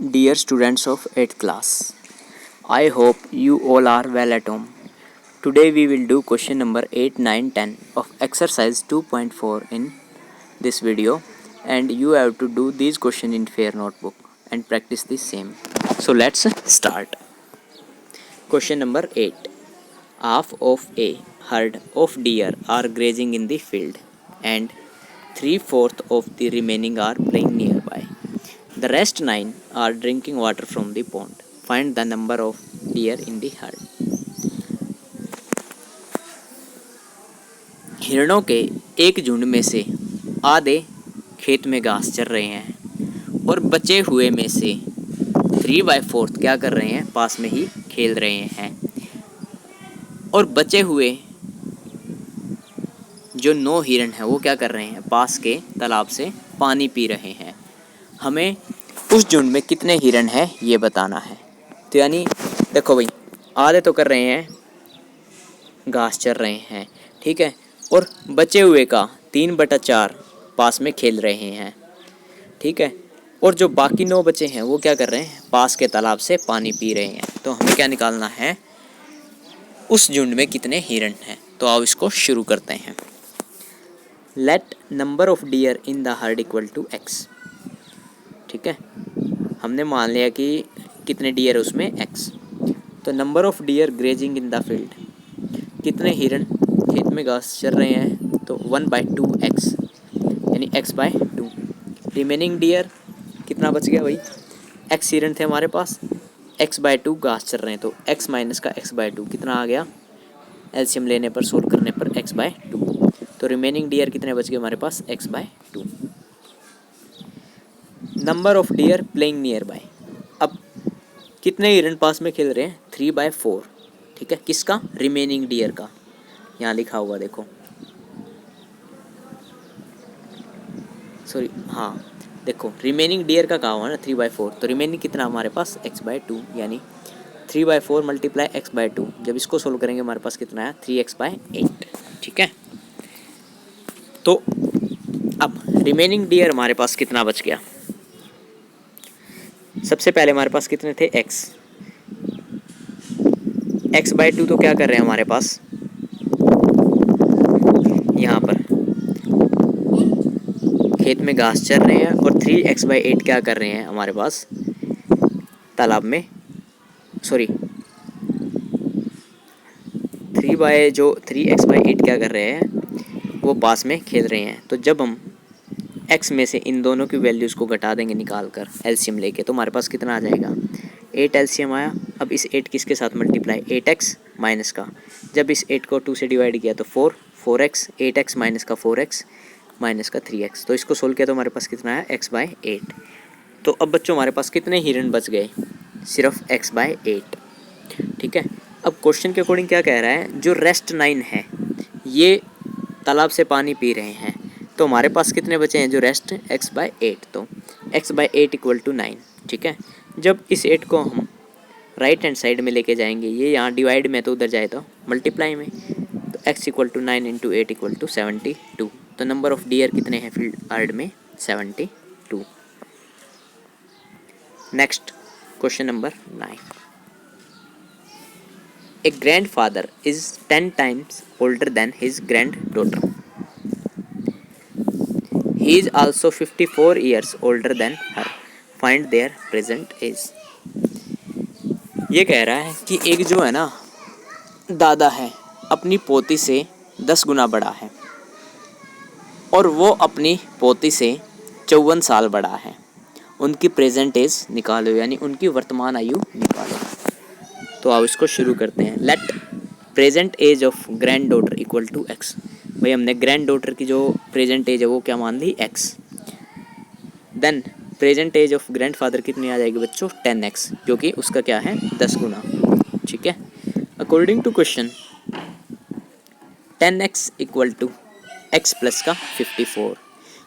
Dear students of 8th class, I hope you all are well at home. Today we will do question number 8, 9, 10 of exercise 2.4 in this video, and you have to do these questions in fair notebook and practice the same. So let's start. Question number 8. Half of a herd of deer are grazing in the field and 3/4 of the remaining are playing nearby. The rest 9 are drinking water from the pond. Find the number of deer in the herd. हिरणों के एक झुंड में से आधे खेत में घास चर रहे हैं और बचे हुए में से 3/4 क्या कर रहे हैं, पास में ही खेल रहे हैं। और बचे हुए जो 9 हिरण हैं वो क्या कर रहे हैं, पास के तालाब से पानी पी रहे हैं। हमें उस झुंड में कितने हिरण हैं ये बताना है। तो यानी देखो भाई, आधे तो कर रहे हैं, घास चर रहे हैं, ठीक है, और बचे हुए का 3/4 पास में खेल रहे हैं, ठीक है, और जो बाकी 9 बचे हैं वो क्या कर रहे हैं, पास के तालाब से पानी पी रहे हैं। तो हमें क्या निकालना है, उस झुंड में कितने हिरण हैं। तो आओ इसको शुरू करते हैं। Let number of deer in the herd equal to X. ठीक है, हमने मान लिया कि कितने डियर है उसमें, एक्स। तो number of dear grazing in the field, कितने हिरण खेत में घास चर रहे हैं, तो 1/2 एक्स, यानी x/2। रिमेनिंग डियर कितना बच गया भाई, एक्स हिरण थे हमारे पास, x/2 घास चर रहे हैं, तो x माइनस का x/2 कितना आ गया, एलसीएम लेने पर, सोल्व करने पर x/2। तो रिमेनिंग डियर कितने बच गए हमारे पास, x/2। Number of dear playing near by, अब कितने हिरण पास में खेल रहे हैं, 3/4, ठीक है, किसका, रिमेनिंग डियर का। यहाँ लिखा हुआ देखो, सॉरी, हाँ देखो, रिमेनिंग डियर का कहा हुआ ना 3/4, तो रिमेनिंग कितना हमारे पास, x/2, यानी 3/4 मल्टीप्लाई x/2। जब इसको सोल्व करेंगे हमारे पास कितना है, 3x/8, ठीक है। तो अब रिमेनिंग डियर हमारे पास कितना बच गया, सबसे पहले हमारे पास कितने थे, x/2, तो क्या कर रहे हैं हमारे पास, यहाँ पर खेत में घास चर रहे हैं, और 3x/8 क्या कर रहे हैं हमारे पास, तालाब में, सॉरी 3x/8 क्या कर रहे हैं, वो पास में खेल रहे हैं। तो जब हम x में से इन दोनों की वैल्यूज़ को घटा देंगे निकाल कर एलसीएम लेके, तो हमारे पास कितना आ जाएगा, 8 एलसीएम आया। अब इस 8 किसके साथ मल्टीप्लाई, 8x माइनस का, जब इस 8 को 2 से डिवाइड किया तो 4x, 8x माइनस का 4x माइनस का 3x, तो इसको सोल्व किया तो हमारे पास कितना है, x/8। तो अब बच्चों हमारे पास कितने हिरण बच गए, सिर्फ x/8, ठीक है। अब क्वेश्चन के अकॉर्डिंग क्या कह रहा है, जो रेस्ट 9 है ये तालाब से पानी पी रहे हैं, तो हमारे पास कितने बचे हैं, जो रेस्ट, x/8, तो x/8 इक्वल टू 9, ठीक है। जब इस 8 को हम राइट हैंड साइड में लेके जाएंगे, ये यहाँ डिवाइड में तो उधर जाए तो मल्टीप्लाई में, तो x equal to 9 into 8 equal to 72। तो नंबर ऑफ डियर कितने हैं फील्ड हर्ड में, 72। Next question number 9। A grandfather is 10 times older than his granddaughter. He is also 54 years older than her. Find their present age. ये कह रहा है कि एक जो है ना दादा है, अपनी पोती से 10 गुना बड़ा है, और वो अपनी पोती से 54 साल बड़ा है। उनकी प्रेजेंट एज निकालो, यानी उनकी वर्तमान आयु निकालो। तो आओ इसको शुरू करते हैं। Let present age of granddaughter equal to X. भाई हमने ग्रैंड डॉटर की जो प्रेजेंट एज है वो क्या मान ली, X. Then present age of grandfather कितनी आ जाएगी बच्चों, 10x, क्योंकि उसका क्या है, 10 गुना, ठीक है। According to question 10x equal to X plus का 54,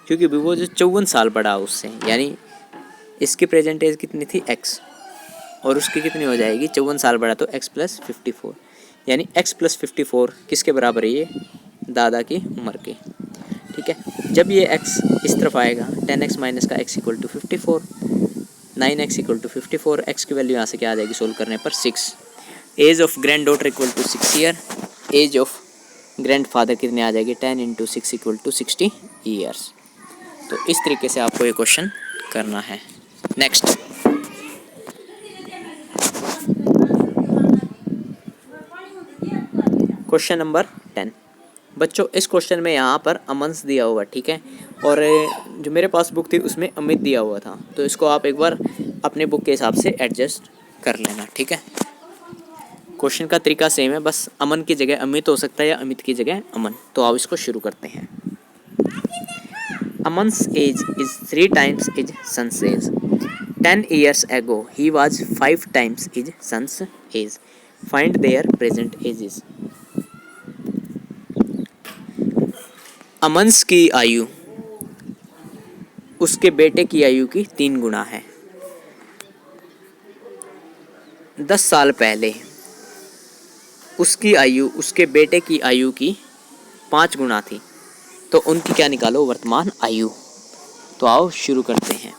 क्योंकि वो जो 54 साल बड़ा उससे, यानी इसकी प्रेजेंट एज कितनी थी, x, और उसकी कितनी हो जाएगी, 54 साल बड़ा, तो x प्लस 54, यानी x प्लस 54 किसके बराबर है, ये दादा की उम्र के, ठीक है। जब ये x इस तरफ आएगा, 10x माइनस का x equal to 54, 9x equal to 54, x की वैल्यू यहाँ से क्या आ जाएगी सोल्व करने पर 6। Age of granddaughter equal to 6 year, age of grandfather कितने आ जाएगी 10 इंटू 6 इक्वल टू 60 ईयर्स। तो इस तरीके से आपको ये क्वेश्चन करना है। Next question number 10। बच्चों इस क्वेश्चन में यहाँ पर अमंस दिया हुआ, ठीक है, और जो मेरे पास बुक थी उसमें अमित दिया हुआ था, तो इसको आप एक बार अपने बुक के हिसाब से एडजस्ट कर लेना, ठीक है। क्वेश्चन का तरीका सेम है, बस अमन की जगह अमित हो सकता है या अमित की जगह अमन। तो आप इसको शुरू करते हैं। अमन्स as is 3 times his son's age. 10 years ago he was 5 times his son's age. Find their present ages. Aman's की आयु उसके बेटे की आयु की 3 गुना है। 10 साल पहले उसकी आयु उसके बेटे की आयु की 5 गुना थी, तो उनकी क्या निकालो वर्तमान आयु। तो आओ शुरू करते हैं।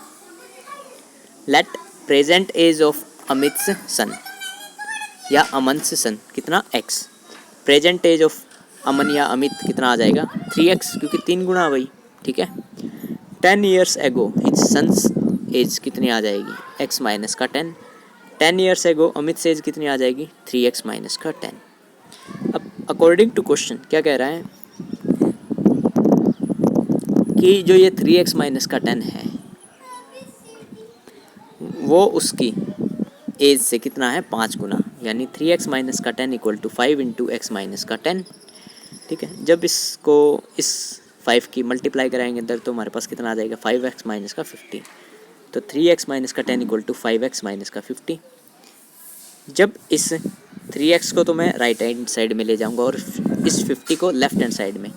लेट प्रेजेंट एज ऑफ अमित्स सन या अमन्स सन कितना x, प्रेजेंट एज ऑफ अमन या अमित कितना आ जाएगा 3x, क्योंकि 3 गुना वही, ठीक है। 10 years ago his son's age कितनी आ जाएगी x माइनस का 10। 10 years ago अमित एज कितनी आ जाएगी 3x माइनस का 10। अब अकॉर्डिंग टू क्वेश्चन क्या कह रहा है कि जो ये 3x माइनस का 10 है वो उसकी एज से कितना है 5 गुना, यानी 3x माइनस का 10 equal to 5 into X minus का 10, ठीक है। जब इसको इस 5 की मल्टीप्लाई कराएंगे अंदर तो हमारे पास कितना आ जाएगा 5x माइनस का 50। तो 3x माइनस का 10 इक्वल टू 5x माइनस का 50। जब इस 3x को तो मैं राइट हैंड साइड में ले जाऊंगा और इस 50 को लेफ्ट हैंड साइड में,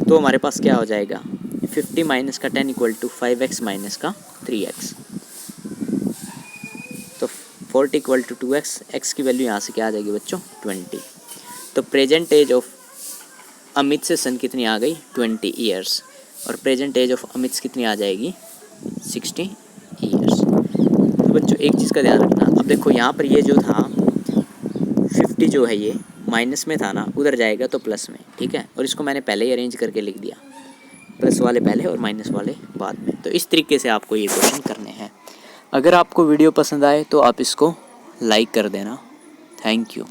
तो हमारे पास क्या हो जाएगा 50 माइनस का 10 इक्वल टू 5x माइनस का 3x। तो 40 इक्वल टू 2x, x की वैल्यू यहाँ से क्या आ जाएगी बच्चों 20। तो प्रेजेंट एज ऑफ अमित से सन कितनी आ गई 20 ईयर्स, और प्रेजेंट एज ऑफ अमित कितनी आ जाएगी 60 ईयर्स। तो बच्चों एक चीज़ का ध्यान रखना, अब देखो यहाँ पर ये जो था 50 जो है ये माइनस में था ना, उधर जाएगा तो प्लस में, ठीक है। और इसको मैंने पहले ही अरेंज करके लिख दिया, प्लस वाले पहले और माइनस वाले बाद में। तो इस तरीके से आपको ये क्वेश्चन करने हैं। अगर आपको वीडियो पसंद आए तो आप इसको लाइक कर देना। Thank you.